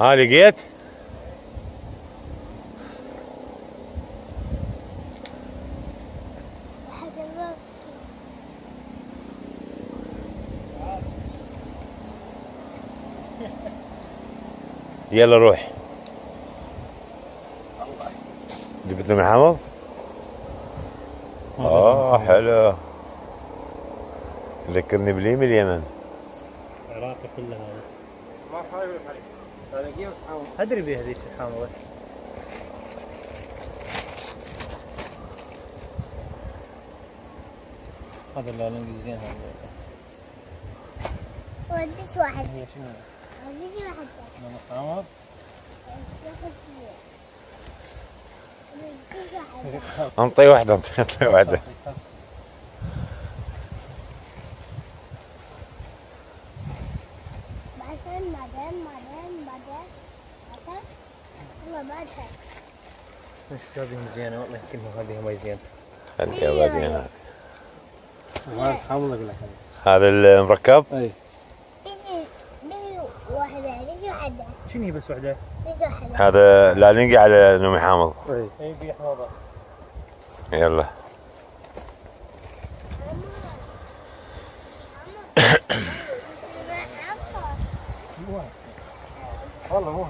ها لقيت؟ يلا روح. جبت له من حمض؟ حلو. ذكرني بليم اليمن. العراقي كلها هذه. ما حاول هذا قياس حامض. ادري بها هذيك الحامضه. هذا اللالنجي زين هذا. وديش واحد. هي شنو؟ وديش واحد. من حامض؟ انطي واحدة انطي واحدة. بعدين والله بعدها. مش هذه زينه والله يمكن هذه ما زين. خليها بعدين. هذا حامض اقول لك هذا المركب؟ اي. بيجي واحدة بيجي واحدة. شنو هي بس وحده؟ بيجي واحدة. هذا لالنقي على نومي حامض. اي في حموضه. يلا. والله مو